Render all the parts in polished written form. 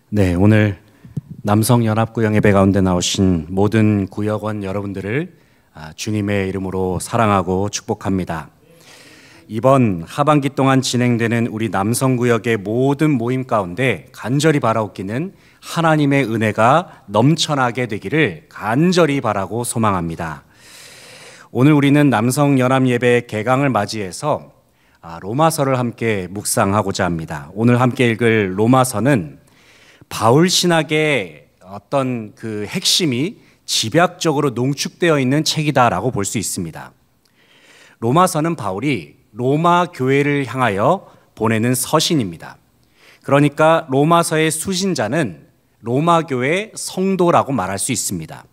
네, 오늘 남성연합구역 예배 가운데 나오신 모든 구역원 여러분들을 주님의 이름으로 사랑하고 축복합니다. 이번 하반기 동안 진행되는 우리 남성구역의 모든 모임 가운데 간절히 바라옵기는 하나님의 은혜가 넘쳐나게 되기를 간절히 바라고 소망합니다. 오늘 우리는 남성연합예배 개강을 맞이해서 로마서를 함께 묵상하고자 합니다. 오늘 함께 읽을 로마서는 바울 신학의 어떤 그 핵심이 집약적으로 농축되어 있는 책이다라고 볼 수 있습니다. 로마서는 바울이 로마 교회를 향하여 보내는 서신입니다. 그러니까 로마서의 수신자는 로마 교회 성도라고 말할 수 있습니다.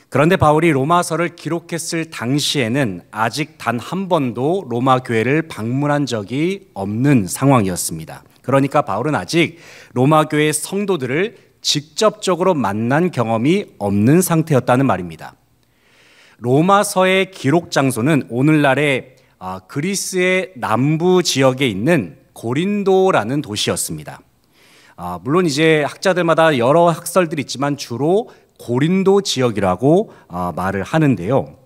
그런데 바울이 로마서를 기록했을 당시에는 아직 단 한 번도 로마 교회를 방문한 적이 없는 상황이었습니다. 그러니까 바울은 아직 로마 교회 성도들을 직접적으로 만난 경험이 없는 상태였다는 말입니다. 로마서의 기록 장소는 오늘날의 그리스의 남부 지역에 있는 고린도라는 도시였습니다. 물론 이제 학자들마다 여러 학설들이 있지만 주로 고린도 지역이라고 말을 하는데요.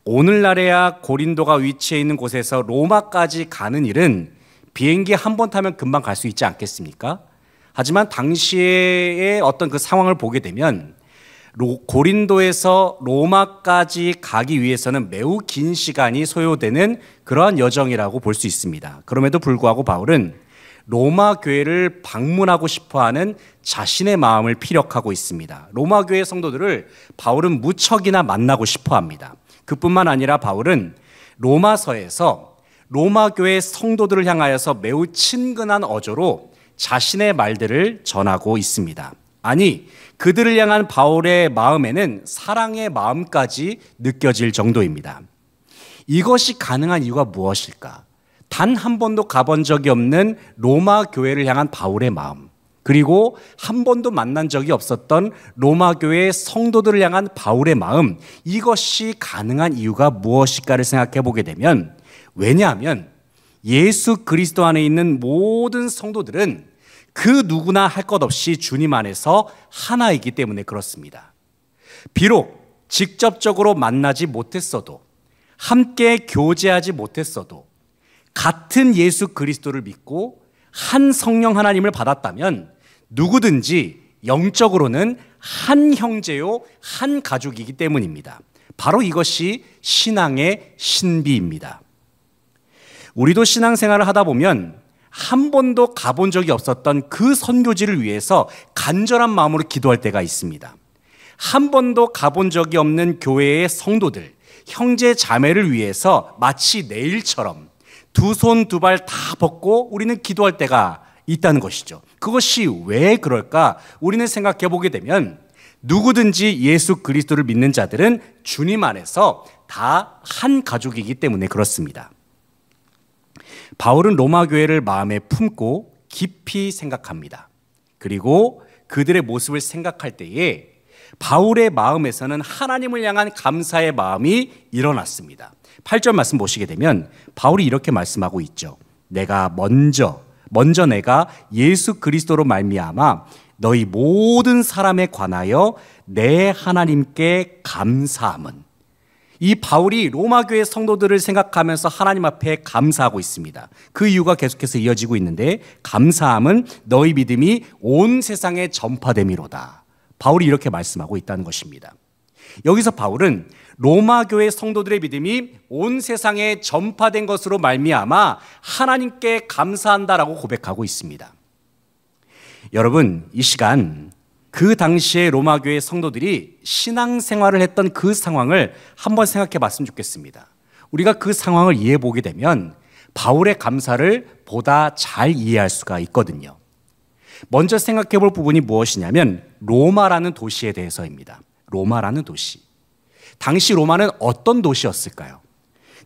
오늘날에야 고린도가 위치해 있는 곳에서 로마까지 가는 일은 비행기 한 번 타면 금방 갈 수 있지 않겠습니까? 하지만 당시의 어떤 그 상황을 보게 되면 고린도에서 로마까지 가기 위해서는 매우 긴 시간이 소요되는 그러한 여정이라고 볼 수 있습니다. 그럼에도 불구하고 바울은 로마 교회를 방문하고 싶어하는 자신의 마음을 피력하고 있습니다. 로마 교회 성도들을 바울은 무척이나 만나고 싶어합니다. 그뿐만 아니라 바울은 로마서에서 로마 교회 성도들을 향하여서 매우 친근한 어조로 자신의 말들을 전하고 있습니다. 아니, 그들을 향한 바울의 마음에는 사랑의 마음까지 느껴질 정도입니다. 이것이 가능한 이유가 무엇일까? 단 한 번도 가본 적이 없는 로마 교회를 향한 바울의 마음, 그리고 한 번도 만난 적이 없었던 로마 교회 성도들을 향한 바울의 마음, 이것이 가능한 이유가 무엇일까를 생각해 보게 되면, 왜냐하면 예수 그리스도 안에 있는 모든 성도들은 그 누구나 할 것 없이 주님 안에서 하나이기 때문에 그렇습니다. 비록 직접적으로 만나지 못했어도, 함께 교제하지 못했어도, 같은 예수 그리스도를 믿고 한 성령 하나님을 받았다면 누구든지 영적으로는 한 형제요, 한 가족이기 때문입니다. 바로 이것이 신앙의 신비입니다. 우리도 신앙생활을 하다 보면 한 번도 가본 적이 없었던 그 선교지를 위해서 간절한 마음으로 기도할 때가 있습니다. 한 번도 가본 적이 없는 교회의 성도들, 형제 자매를 위해서 마치 내일처럼 두 손 두 발 다 벗고 우리는 기도할 때가 있다는 것이죠. 그것이 왜 그럴까? 우리는 생각해 보게 되면 누구든지 예수 그리스도를 믿는 자들은 주님 안에서 다 한 가족이기 때문에 그렇습니다. 바울은 로마 교회를 마음에 품고 깊이 생각합니다. 그리고 그들의 모습을 생각할 때에 바울의 마음에서는 하나님을 향한 감사의 마음이 일어났습니다. 8절 말씀 보시게 되면 바울이 이렇게 말씀하고 있죠. 내가 먼저 내가 예수 그리스도로 말미암아 너희 모든 사람에 관하여 내 하나님께 감사함은, 이 바울이 로마 교회 성도들을 생각하면서 하나님 앞에 감사하고 있습니다. 그 이유가 계속해서 이어지고 있는데, 감사함은 너희 믿음이 온 세상에 전파됨이로다. 바울이 이렇게 말씀하고 있다는 것입니다. 여기서 바울은 로마 교회 성도들의 믿음이 온 세상에 전파된 것으로 말미암아 하나님께 감사한다라고 고백하고 있습니다. 여러분, 이 시간 그 당시에 로마 교회 성도들이 신앙생활을 했던 그 상황을 한번 생각해 봤으면 좋겠습니다. 우리가 그 상황을 이해해 보게 되면 바울의 감사를 보다 잘 이해할 수가 있거든요. 먼저 생각해 볼 부분이 무엇이냐면 로마라는 도시에 대해서입니다. 로마라는 도시. 당시 로마는 어떤 도시였을까요?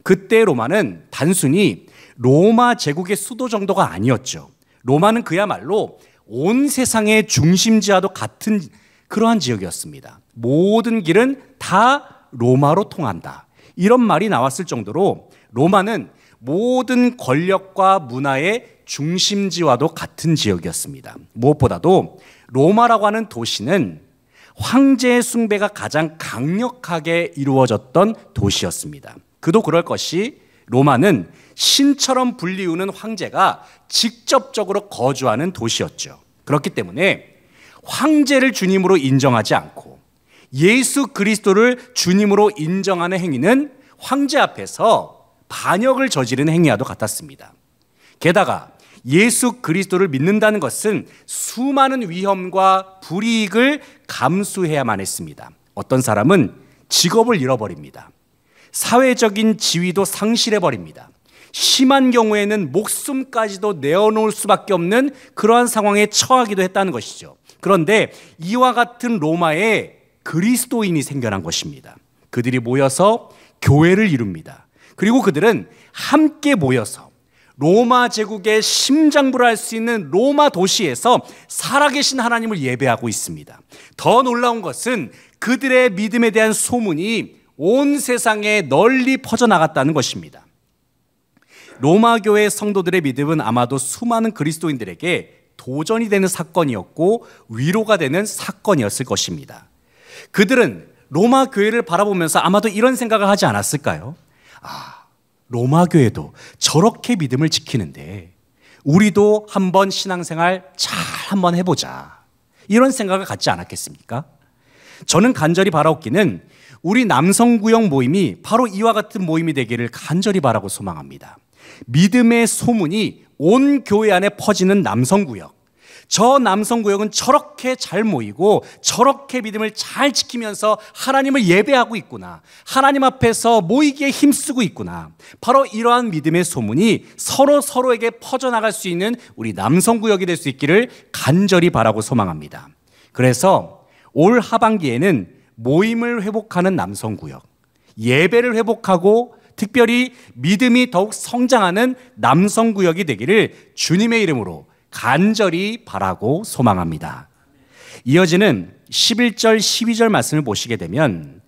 그때 로마는 단순히 로마 제국의 수도 정도가 아니었죠. 로마는 그야말로 온 세상의 중심지와도 같은 그러한 지역이었습니다. 모든 길은 다 로마로 통한다. 이런 말이 나왔을 정도로 로마는 모든 권력과 문화의 중심지와도 같은 지역이었습니다. 무엇보다도 로마라고 하는 도시는 황제의 숭배가 가장 강력하게 이루어졌던 도시였습니다. 그도 그럴 것이 로마는 신처럼 불리우는 황제가 직접적으로 거주하는 도시였죠. 그렇기 때문에 황제를 주님으로 인정하지 않고 예수 그리스도를 주님으로 인정하는 행위는 황제 앞에서 반역을 저지르는 행위와도 같았습니다. 게다가 예수 그리스도를 믿는다는 것은 수많은 위험과 불이익을 감수해야만 했습니다. 어떤 사람은 직업을 잃어버립니다. 사회적인 지위도 상실해버립니다. 심한 경우에는 목숨까지도 내어놓을 수밖에 없는 그러한 상황에 처하기도 했다는 것이죠. 그런데 이와 같은 로마에 그리스도인이 생겨난 것입니다. 그들이 모여서 교회를 이룹니다. 그리고 그들은 함께 모여서 로마 제국의 심장부를 할 수 있는 로마 도시에서 살아계신 하나님을 예배하고 있습니다. 더 놀라운 것은 그들의 믿음에 대한 소문이 온 세상에 널리 퍼져나갔다는 것입니다. 로마 교회 성도들의 믿음은 아마도 수많은 그리스도인들에게 도전이 되는 사건이었고 위로가 되는 사건이었을 것입니다. 그들은 로마 교회를 바라보면서 아마도 이런 생각을 하지 않았을까요? 로마 교회도 저렇게 믿음을 지키는데 우리도 한번 신앙생활 잘 한번 해보자, 이런 생각을 갖지 않았겠습니까? 저는 간절히 바라옵기는 우리 남성구역 모임이 바로 이와 같은 모임이 되기를 간절히 바라고 소망합니다. 믿음의 소문이 온 교회 안에 퍼지는 남성구역, 저 남성구역은 저렇게 잘 모이고 저렇게 믿음을 잘 지키면서 하나님을 예배하고 있구나, 하나님 앞에서 모이기에 힘쓰고 있구나, 바로 이러한 믿음의 소문이 서로에게 퍼져나갈 수 있는 우리 남성구역이 될 수 있기를 간절히 바라고 소망합니다. 그래서 올 하반기에는 모임을 회복하는 남성구역, 예배를 회복하고 특별히 믿음이 더욱 성장하는 남성구역이 되기를 주님의 이름으로 간절히 바라고 소망합니다. 이어지는 11절 12절 말씀을 보시게 되면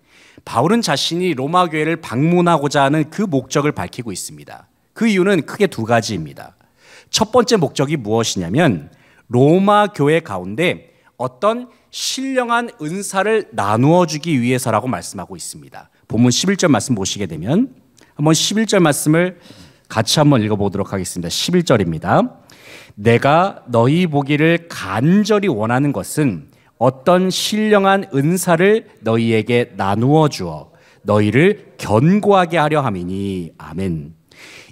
바울은 자신이 로마 교회를 방문하고자 하는 그 목적을 밝히고 있습니다. 그 이유는 크게 두 가지입니다. 첫 번째 목적이 무엇이냐면 로마 교회 가운데 어떤 신령한 은사를 나누어 주기 위해서라고 말씀하고 있습니다. 본문 11절 말씀 보시게 되면 한번 11절 말씀을 같이 한번 읽어보도록 하겠습니다. 11절입니다. 내가 너희 보기를 간절히 원하는 것은 어떤 신령한 은사를 너희에게 나누어 주어 너희를 견고하게 하려 함이니. 아멘.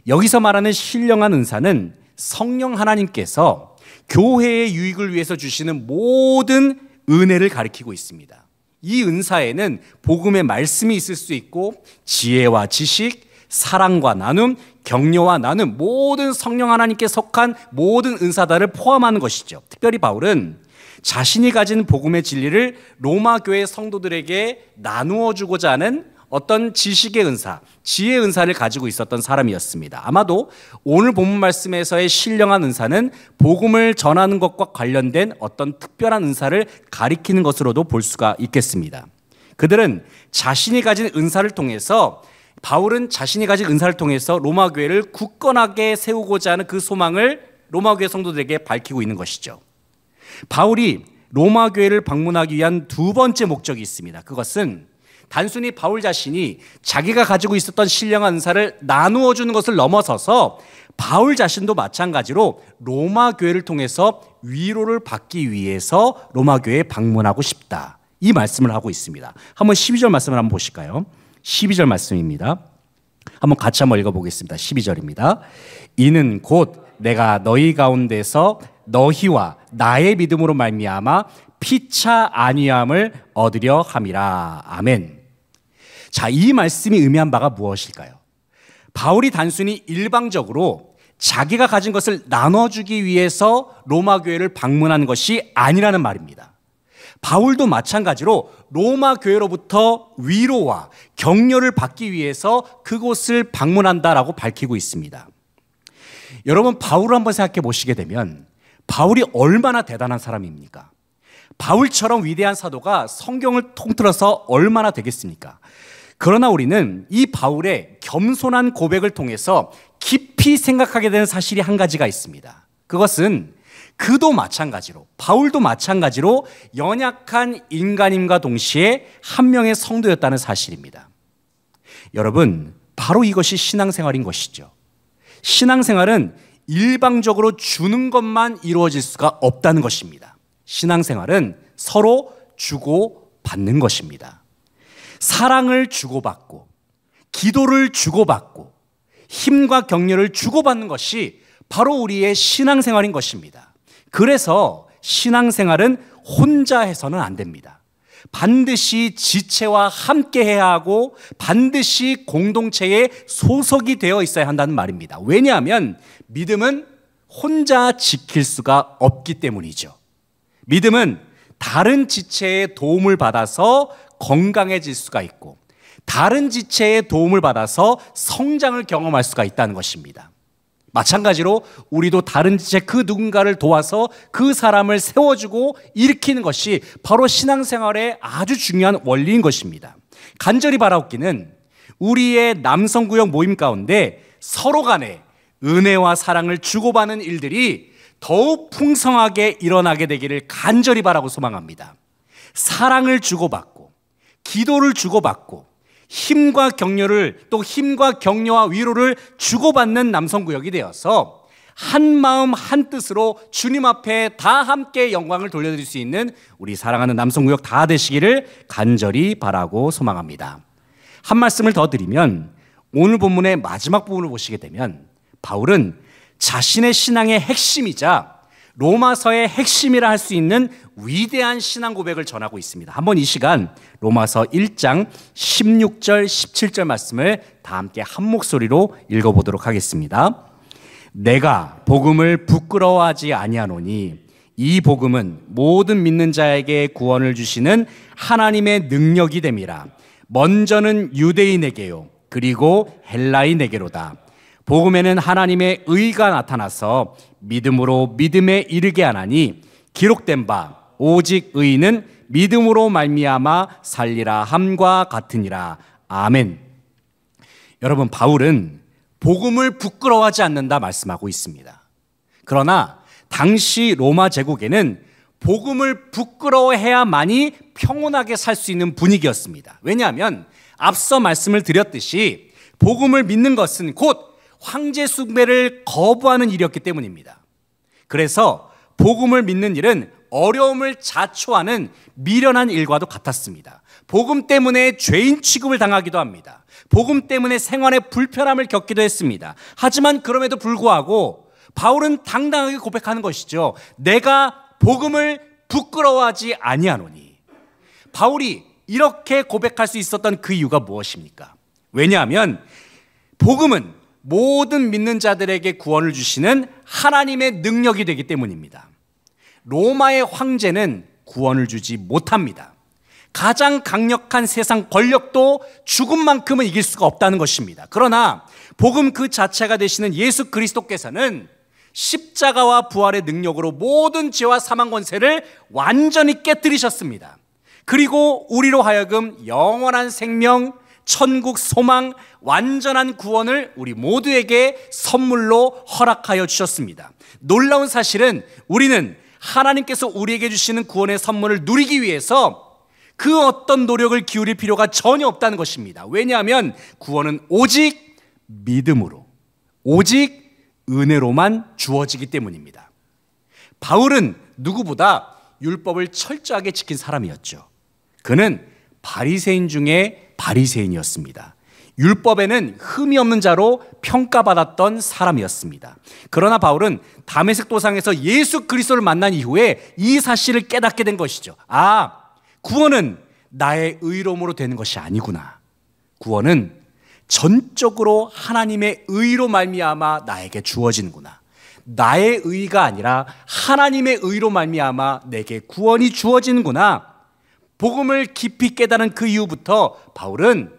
여기서 말하는 신령한 은사는 성령 하나님께서 교회의 유익을 위해서 주시는 모든 은혜를 가리키고 있습니다. 이 은사에는 복음의 말씀이 있을 수 있고 지혜와 지식, 사랑과 나눔, 격려와 나눔, 모든 성령 하나님께 속한 모든 은사들을 포함하는 것이죠. 특별히 바울은 자신이 가진 복음의 진리를 로마 교회 성도들에게 나누어 주고자 하는 어떤 지식의 은사, 지혜의 은사를 가지고 있었던 사람이었습니다. 아마도 오늘 본문 말씀에서의 신령한 은사는 복음을 전하는 것과 관련된 어떤 특별한 은사를 가리키는 것으로도 볼 수가 있겠습니다. 그들은 자신이 가진 은사를 통해서, 바울은 자신이 가진 은사를 통해서 로마 교회를 굳건하게 세우고자 하는 그 소망을 로마 교회 성도들에게 밝히고 있는 것이죠. 바울이 로마 교회를 방문하기 위한 두 번째 목적이 있습니다. 그것은 단순히 바울 자신이 자기가 가지고 있었던 신령한 은사를 나누어 주는 것을 넘어서서 바울 자신도 마찬가지로 로마 교회를 통해서 위로를 받기 위해서 로마 교회에 방문하고 싶다, 이 말씀을 하고 있습니다. 한번 12절 말씀을 한번 보실까요? 12절 말씀입니다. 한번 같이 한번 읽어보겠습니다. 12절입니다. 이는 곧 내가 너희 가운데서 너희와 나의 믿음으로 말미암아 피차 아니함을 얻으려 함이라. 아멘. 자, 이 말씀이 의미한 바가 무엇일까요? 바울이 단순히 일방적으로 자기가 가진 것을 나눠주기 위해서 로마 교회를 방문한 것이 아니라는 말입니다. 바울도 마찬가지로 로마 교회로부터 위로와 격려를 받기 위해서 그곳을 방문한다라고 밝히고 있습니다. 여러분, 바울을 한번 생각해 보시게 되면 바울이 얼마나 대단한 사람입니까? 바울처럼 위대한 사도가 성경을 통틀어서 얼마나 되겠습니까? 그러나 우리는 이 바울의 겸손한 고백을 통해서 깊이 생각하게 되는 사실이 한 가지가 있습니다. 그것은 그도 마찬가지로, 바울도 마찬가지로 연약한 인간임과 동시에 한 명의 성도였다는 사실입니다. 여러분, 바로 이것이 신앙생활인 것이죠. 신앙생활은 일방적으로 주는 것만 이루어질 수가 없다는 것입니다. 신앙생활은 서로 주고 받는 것입니다. 사랑을 주고받고, 기도를 주고받고, 힘과 격려를 주고받는 것이 바로 우리의 신앙생활인 것입니다. 그래서 신앙생활은 혼자 해서는 안 됩니다. 반드시 지체와 함께 해야 하고 반드시 공동체에 소속이 되어 있어야 한다는 말입니다. 왜냐하면 믿음은 혼자 지킬 수가 없기 때문이죠. 믿음은 다른 지체의 도움을 받아서 건강해질 수가 있고 다른 지체의 도움을 받아서 성장을 경험할 수가 있다는 것입니다. 마찬가지로 우리도 다른 지체 그 누군가를 도와서 그 사람을 세워주고 일으키는 것이 바로 신앙생활의 아주 중요한 원리인 것입니다. 간절히 바라옵기는 우리의 남성구역 모임 가운데 서로 간에 은혜와 사랑을 주고받는 일들이 더욱 풍성하게 일어나게 되기를 간절히 바라고 소망합니다. 사랑을 주고받고 기도를 주고받고 힘과 격려를 또 힘과 격려와 위로를 주고받는 남성구역이 되어서 한 마음 한 뜻으로 주님 앞에 다 함께 영광을 돌려드릴 수 있는 우리 사랑하는 남성구역 다 되시기를 간절히 바라고 소망합니다. 한 말씀을 더 드리면 오늘 본문의 마지막 부분을 보시게 되면 바울은 자신의 신앙의 핵심이자 로마서의 핵심이라 할 수 있는 위대한 신앙 고백을 전하고 있습니다. 한번 이 시간 로마서 1장 16절 17절 말씀을 다 함께 한 목소리로 읽어보도록 하겠습니다. 내가 복음을 부끄러워하지 아니하노니 이 복음은 모든 믿는 자에게 구원을 주시는 하나님의 능력이 됨이라. 먼저는 유대인에게요 그리고 헬라인에게로다. 복음에는 하나님의 의가 나타나서 믿음으로 믿음에 이르게 하나니 기록된 바 오직 의인은 믿음으로 말미암아 살리라 함과 같으니라. 아멘. 여러분, 바울은 복음을 부끄러워하지 않는다 말씀하고 있습니다. 그러나 당시 로마 제국에는 복음을 부끄러워해야만이 평온하게 살 수 있는 분위기였습니다. 왜냐하면 앞서 말씀을 드렸듯이 복음을 믿는 것은 곧 황제 숭배를 거부하는 일이었기 때문입니다. 그래서 복음을 믿는 일은 어려움을 자초하는 미련한 일과도 같았습니다. 복음 때문에 죄인 취급을 당하기도 합니다. 복음 때문에 생활에 불편함을 겪기도 했습니다. 하지만 그럼에도 불구하고 바울은 당당하게 고백하는 것이죠. 내가 복음을 부끄러워하지 아니하노니. 바울이 이렇게 고백할 수 있었던 그 이유가 무엇입니까? 왜냐하면 복음은 모든 믿는 자들에게 구원을 주시는 하나님의 능력이 되기 때문입니다. 로마의 황제는 구원을 주지 못합니다. 가장 강력한 세상 권력도 죽음만큼은 이길 수가 없다는 것입니다. 그러나 복음 그 자체가 되시는 예수 그리스도께서는 십자가와 부활의 능력으로 모든 죄와 사망 권세를 완전히 깨뜨리셨습니다. 그리고 우리로 하여금 영원한 생명, 천국 소망, 완전한 구원을 우리 모두에게 선물로 허락하여 주셨습니다. 놀라운 사실은 우리는 하나님께서 우리에게 주시는 구원의 선물을 누리기 위해서 그 어떤 노력을 기울일 필요가 전혀 없다는 것입니다. 왜냐하면 구원은 오직 믿음으로, 오직 은혜로만 주어지기 때문입니다. 바울은 누구보다 율법을 철저하게 지킨 사람이었죠. 그는 바리새인 중에 바리새인이었습니다. 율법에는 흠이 없는 자로 평가받았던 사람이었습니다. 그러나 바울은 다메섹 도상에서 예수 그리스도를 만난 이후에 이 사실을 깨닫게 된 것이죠. 아, 구원은 나의 의로움으로 되는 것이 아니구나. 구원은 전적으로 하나님의 의로 말미암아 나에게 주어지는구나. 나의 의가 아니라 하나님의 의로 말미암아 내게 구원이 주어지는구나. 복음을 깊이 깨달은 그 이후부터 바울은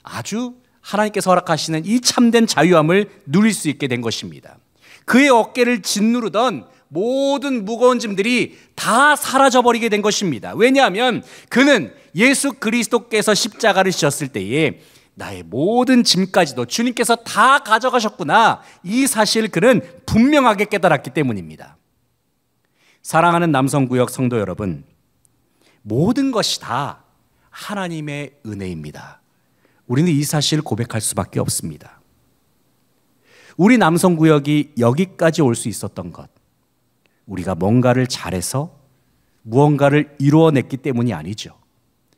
아주 하나님께서 허락하시는 이 참된 자유함을 누릴 수 있게 된 것입니다. 그의 어깨를 짓누르던 모든 무거운 짐들이 다 사라져버리게 된 것입니다. 왜냐하면 그는 예수 그리스도께서 십자가를 지셨을 때에 나의 모든 짐까지도 주님께서 다 가져가셨구나, 이 사실 그는 분명하게 깨달았기 때문입니다. 사랑하는 남성구역 성도 여러분, 모든 것이 다 하나님의 은혜입니다. 우리는 이 사실을 고백할 수밖에 없습니다. 우리 남성구역이 여기까지 올 수 있었던 것, 우리가 뭔가를 잘해서 무언가를 이루어냈기 때문이 아니죠.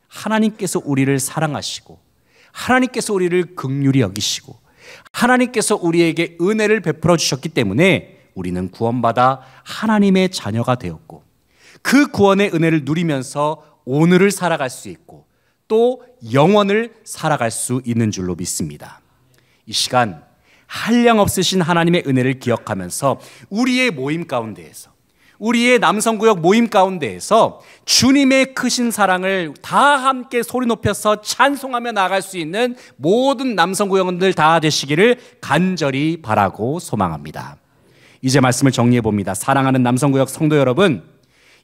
하나님께서 우리를 사랑하시고, 하나님께서 우리를 긍휼히 여기시고, 하나님께서 우리에게 은혜를 베풀어 주셨기 때문에 우리는 구원받아 하나님의 자녀가 되었고, 그 구원의 은혜를 누리면서 오늘을 살아갈 수 있고 또 영원을 살아갈 수 있는 줄로 믿습니다. 이 시간 한량없으신 하나님의 은혜를 기억하면서 우리의 모임 가운데에서, 우리의 남성구역 모임 가운데에서 주님의 크신 사랑을 다 함께 소리 높여서 찬송하며 나아갈 수 있는 모든 남성구역원들 다 되시기를 간절히 바라고 소망합니다. 이제 말씀을 정리해 봅니다. 사랑하는 남성구역 성도 여러분,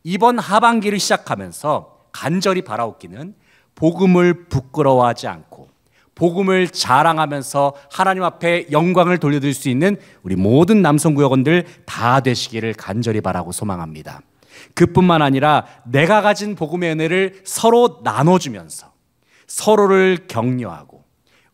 이번 하반기를 시작하면서 간절히 바라옵기는 복음을 부끄러워하지 않고 복음을 자랑하면서 하나님 앞에 영광을 돌려드릴 수 있는 우리 모든 남성구역원들 다 되시기를 간절히 바라고 소망합니다. 그뿐만 아니라 내가 가진 복음의 은혜를 서로 나눠주면서 서로를 격려하고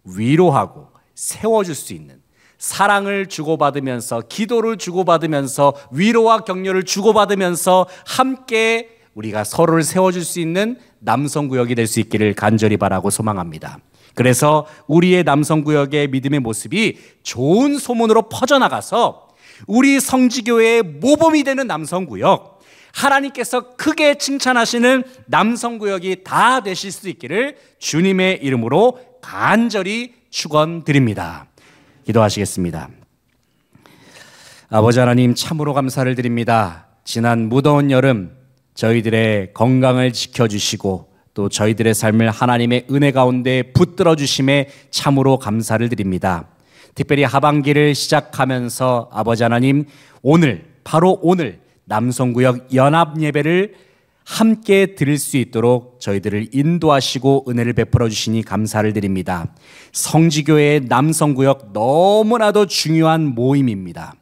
위로하고 세워줄 수 있는, 사랑을 주고받으면서 기도를 주고받으면서 위로와 격려를 주고받으면서 함께 우리가 서로를 세워줄 수 있는 남성구역이 될 수 있기를 간절히 바라고 소망합니다. 그래서 우리의 남성구역의 믿음의 모습이 좋은 소문으로 퍼져나가서 우리 성지교회의 모범이 되는 남성구역, 하나님께서 크게 칭찬하시는 남성구역이 다 되실 수 있기를 주님의 이름으로 간절히 축원드립니다. 기도하시겠습니다. 아버지 하나님, 참으로 감사를 드립니다. 지난 무더운 여름 저희들의 건강을 지켜주시고 또 저희들의 삶을 하나님의 은혜 가운데 붙들어 주심에 참으로 감사를 드립니다. 특별히 하반기를 시작하면서 아버지 하나님, 오늘, 바로 오늘 남성구역 연합 예배를 함께 드릴 수 있도록 저희들을 인도하시고 은혜를 베풀어 주시니 감사를 드립니다. 성지교회의 남성구역 너무나도 중요한 모임입니다.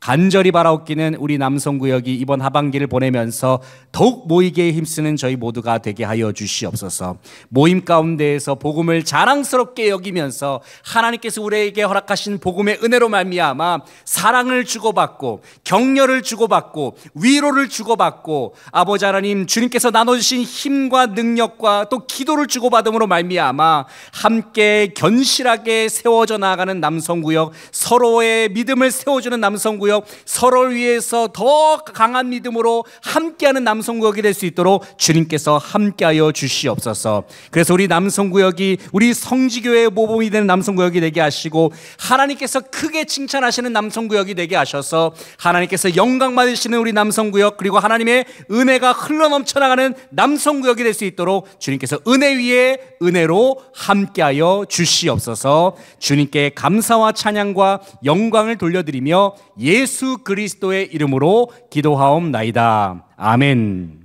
간절히 바라옵기는 우리 남성구역이 이번 하반기를 보내면서 더욱 모이기에 힘쓰는 저희 모두가 되게 하여 주시옵소서. 모임 가운데에서 복음을 자랑스럽게 여기면서 하나님께서 우리에게 허락하신 복음의 은혜로 말미암아 사랑을 주고받고 격려를 주고받고 위로를 주고받고, 아버지 하나님 주님께서 나눠주신 힘과 능력과 또 기도를 주고받음으로 말미암아 함께 견실하게 세워져 나가는 남성구역, 서로의 믿음을 세워주는 남성구역, 서로를 위해서 더 강한 믿음으로 함께하는 남성구역이 될 수 있도록 주님께서 함께하여 주시옵소서. 그래서 우리 남성구역이 우리 성지교회의 모범이 되는 남성구역이 되게 하시고, 하나님께서 크게 칭찬하시는 남성구역이 되게 하셔서 하나님께서 영광 받으시는 우리 남성구역, 그리고 하나님의 은혜가 흘러넘쳐나가는 남성구역이 될 수 있도록 주님께서 은혜 위에 은혜로 함께하여 주시옵소서. 주님께 감사와 찬양과 영광을 돌려드리며 예수 그리스도의 이름으로 기도하옵나이다. 아멘.